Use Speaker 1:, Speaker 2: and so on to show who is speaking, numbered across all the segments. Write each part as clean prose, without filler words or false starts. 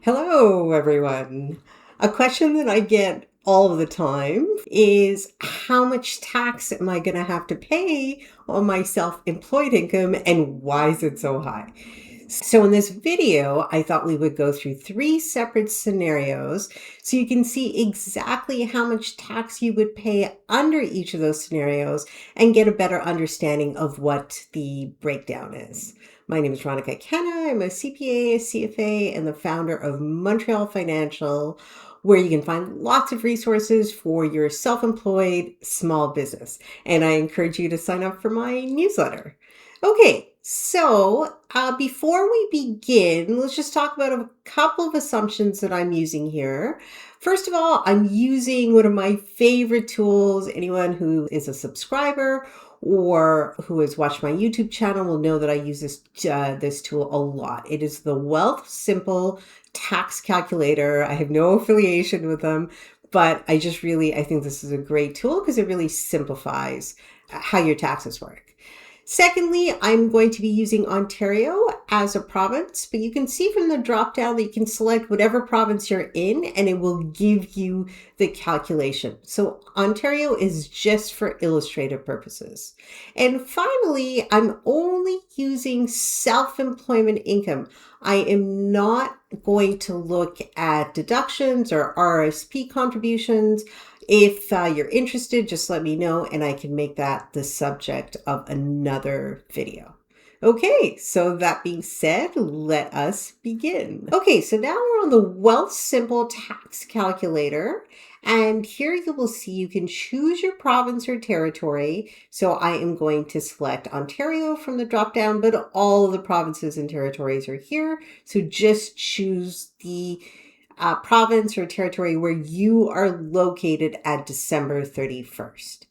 Speaker 1: Hello, everyone. A question that I get all the time is how much tax am I going to have to pay on my self-employed income and why is it so high? So in this video, I thought we would go through three separate scenarios so you can see exactly how much tax you would pay under each of those scenarios and get a better understanding of what the breakdown is. My name is Veronica Kenna. I'm a CPA, a CFA, and the founder of Montreal Financial, where you can find lots of resources for your self-employed small business. And I encourage you to sign up for my newsletter. Okay, so before we begin, let's just talk about a couple of assumptions that I'm using here. First of all, I'm using one of my favorite tools. Anyone who is a subscriber or who has watched my YouTube channel will know that I use this tool a lot. It is the Wealth Simple Tax Calculator. I have no affiliation with them, but I think this is a great tool because it really simplifies how your taxes work. Secondly, I'm going to be using Ontario as a province, but you can see from the drop down that you can select whatever province you're in and it will give you the calculation. So Ontario is just for illustrative purposes. And finally, I'm only using self-employment income. I am not going to look at deductions or RSP contributions. If you're interested, just let me know and I can make that the subject of another video. Okay, so that being said, let us begin. Okay, so now we're on the Wealth Simple Tax Calculator. And here you will see you can choose your province or territory. So I am going to select Ontario from the drop down, but all of the provinces and territories are here. So just choose the province or territory where you are located at December 31st.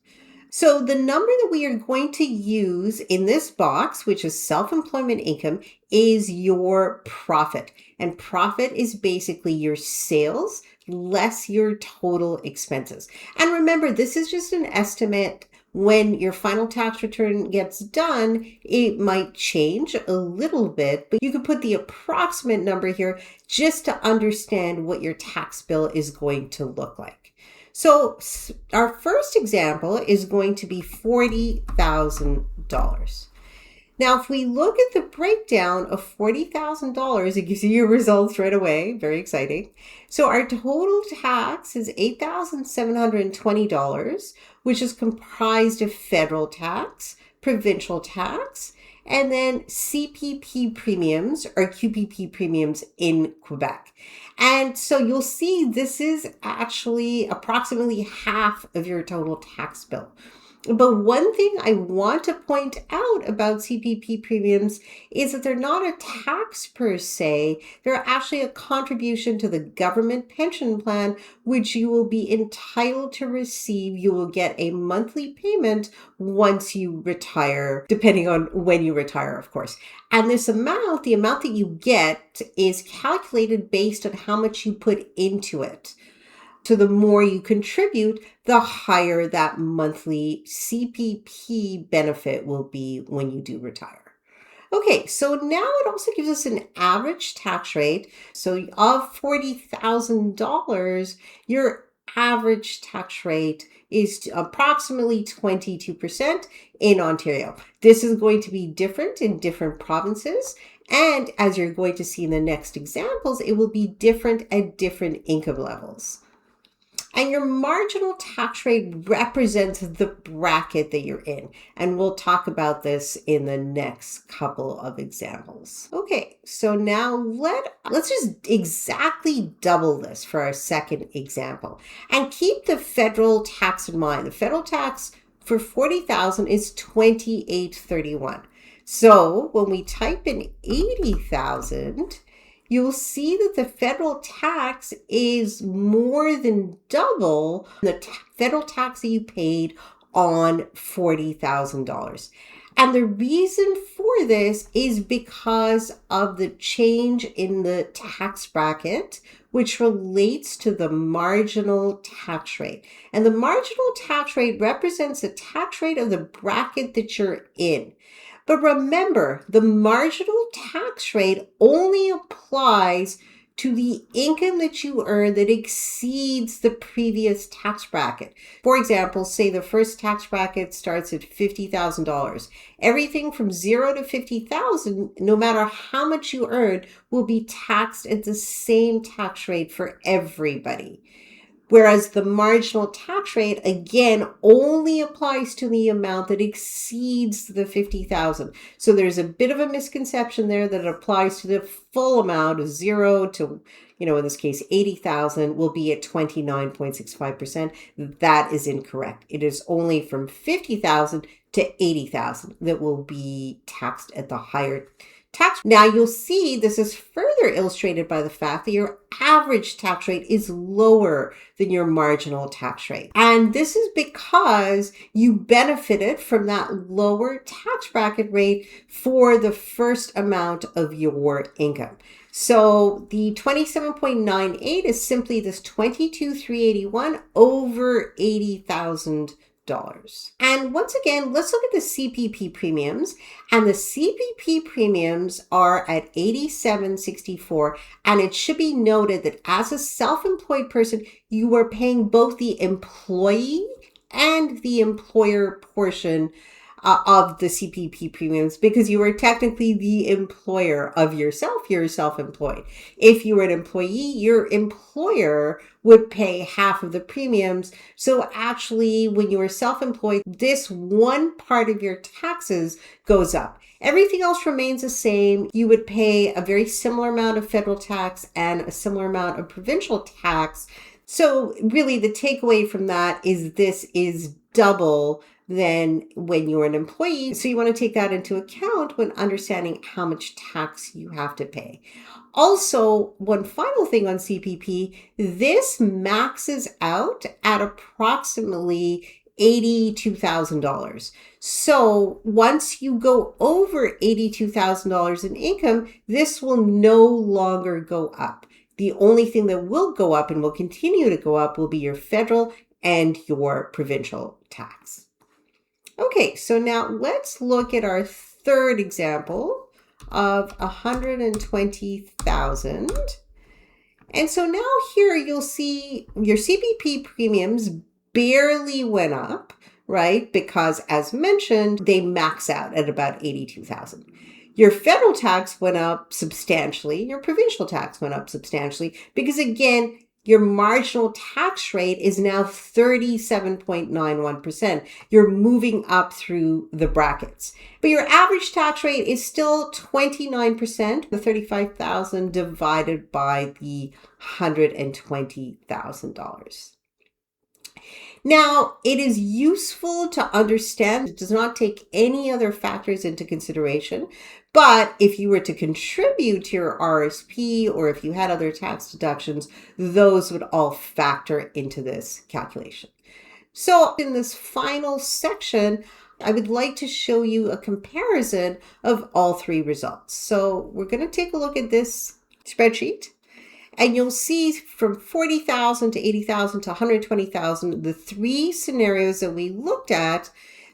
Speaker 1: So the number that we are going to use in this box, which is self-employment income, is your profit. And profit is basically your sales less your total expenses. And remember, this is just an estimate. When your final tax return gets done, it might change a little bit, but you could put the approximate number here just to understand what your tax bill is going to look like. So our first example is going to be $40,000. Now, if we look at the breakdown of $40,000, it gives you your results right away. Very exciting. So our total tax is $8,720, which is comprised of federal tax, provincial tax, and then CPP premiums or QPP premiums in Quebec. And so you'll see this is actually approximately half of your total tax bill. But one thing I want to point out about CPP premiums is that they're not a tax per se. They're actually a contribution to the government pension plan, which you will be entitled to receive. You will get a monthly payment once you retire, depending on when you retire, of course. And this amount, the amount that you get, is calculated based on how much you put into it. So the more you contribute, the higher that monthly CPP benefit will be when you do retire. Okay, so now it also gives us an average tax rate. So of $40,000, your average tax rate is approximately 22% in Ontario. This is going to be different in different provinces. And as you're going to see in the next examples, it will be different at different income levels. And your marginal tax rate represents the bracket that you're in. And we'll talk about this in the next couple of examples. Okay, so now let's just exactly double this for our second example. And keep the federal tax in mind. The federal tax for $40,000 is $28.31. So when we type in $80,000, you'll see that the federal tax is more than double the federal tax that you paid on $40,000. And the reason for this is because of the change in the tax bracket, which relates to the marginal tax rate. And the marginal tax rate represents the tax rate of the bracket that you're in. But remember, the marginal tax rate only applies to the income that you earn that exceeds the previous tax bracket. For example, say the first tax bracket starts at $50,000. Everything from 0 to 50,000, no matter how much you earn, will be taxed at the same tax rate for everybody. Whereas the marginal tax rate, again, only applies to the amount that exceeds the 50,000. So there's a bit of a misconception there that it applies to the full amount of 0 to, in this case, 80,000 will be at 29.65%. That is incorrect. It is only from 50,000 to 80,000 that will be taxed at the higher tax. Now you'll see this is further illustrated by the fact that your average tax rate is lower than your marginal tax rate. And this is because you benefited from that lower tax bracket rate for the first amount of your income. So the 27.98 is simply this 22,381 over $80,000. And once again, let's look at the CPP premiums. And the CPP premiums are at $87.64. And it should be noted that as a self-employed person, you are paying both the employee and the employer portion of the CPP premiums because you are technically the employer of yourself. You're self-employed. If you were an employee, your employer would pay half of the premiums. So actually, when you are self-employed, this one part of your taxes goes up. Everything else remains the same. You would pay a very similar amount of federal tax and a similar amount of provincial tax. So really the takeaway from that is this is double than when you're an employee. So you want to take that into account when understanding how much tax you have to pay. Also, one final thing on CPP, this maxes out at approximately $82,000. So once you go over $82,000 in income, this will no longer go up. The only thing that will go up and will continue to go up will be your federal and your provincial tax. Okay, so now let's look at our third example of 120,000. And so now here you'll see your CPP premiums barely went up, right? Because as mentioned, they max out at about 82,000. Your federal tax went up substantially. Your provincial tax went up substantially because again, your marginal tax rate is now 37.91%. You're moving up through the brackets. But your average tax rate is still 29%, the 35,000 divided by the $120,000. Now, it is useful to understand it does not take any other factors into consideration, but if you were to contribute to your RSP or if you had other tax deductions, those would all factor into this calculation. So in this final section, I would like to show you a comparison of all three results. So we're going to take a look at this spreadsheet. And you'll see from 40,000 to 80,000 to 120,000, the three scenarios that we looked at,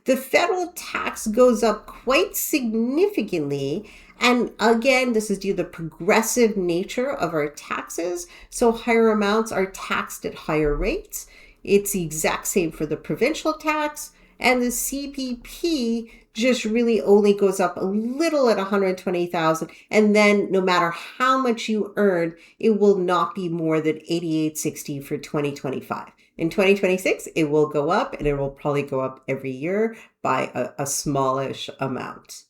Speaker 1: the federal tax goes up quite significantly. And again, this is due to the progressive nature of our taxes. So higher amounts are taxed at higher rates. It's the exact same for the provincial tax. And the CPP just really only goes up a little at 120,000. And then no matter how much you earn, it will not be more than 88.60 for 2025. In 2026, it will go up and it will probably go up every year by a smallish amount.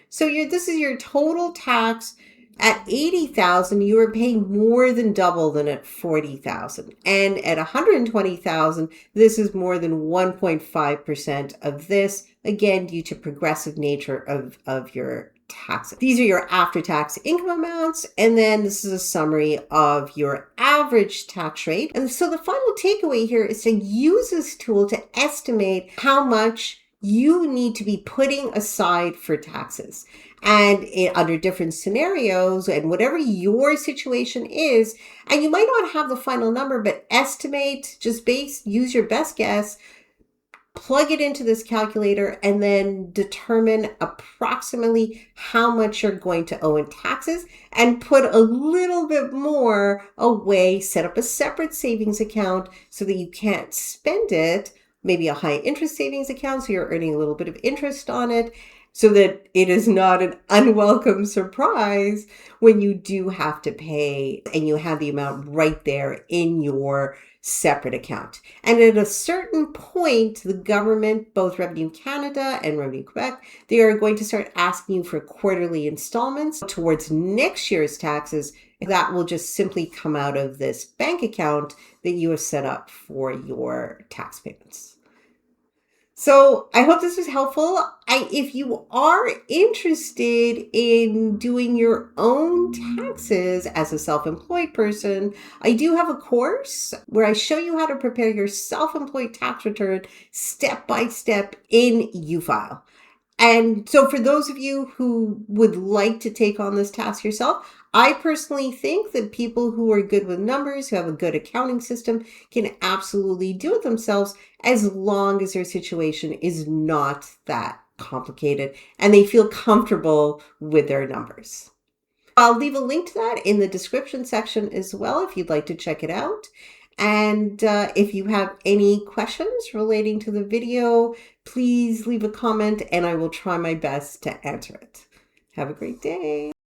Speaker 1: So this is your total tax. At 80,000, you are paying more than double than at 40,000. And at 120,000, this is more than 1.5% of this, again, due to progressive nature of your taxes. These are your after-tax income amounts. And then this is a summary of your average tax rate. And so the final takeaway here is to use this tool to estimate how much you need to be putting aside for taxes. And under different scenarios and whatever your situation is, and you might not have the final number, but estimate, use your best guess, plug it into this calculator, and then determine approximately how much you're going to owe in taxes and put a little bit more away. Set up a separate savings account so that you can't spend it, maybe a high interest savings account so you're earning a little bit of interest on it, so that it is not an unwelcome surprise when you do have to pay and you have the amount right there in your separate account. And at a certain point, the government, both Revenue Canada and Revenue Quebec, they are going to start asking you for quarterly installments towards next year's taxes. That will just simply come out of this bank account that you have set up for your tax payments. So I hope this was helpful. If you are interested in doing your own taxes as a self-employed person, I do have a course where I show you how to prepare your self-employed tax return step by step in UFile. And so for those of you who would like to take on this task yourself, I personally think that people who are good with numbers, who have a good accounting system, can absolutely do it themselves as long as their situation is not that complicated and they feel comfortable with their numbers. I'll leave a link to that in the description section as well if you'd like to check it out. And if you have any questions relating to the video, please leave a comment and I will try my best to answer it. Have a great day.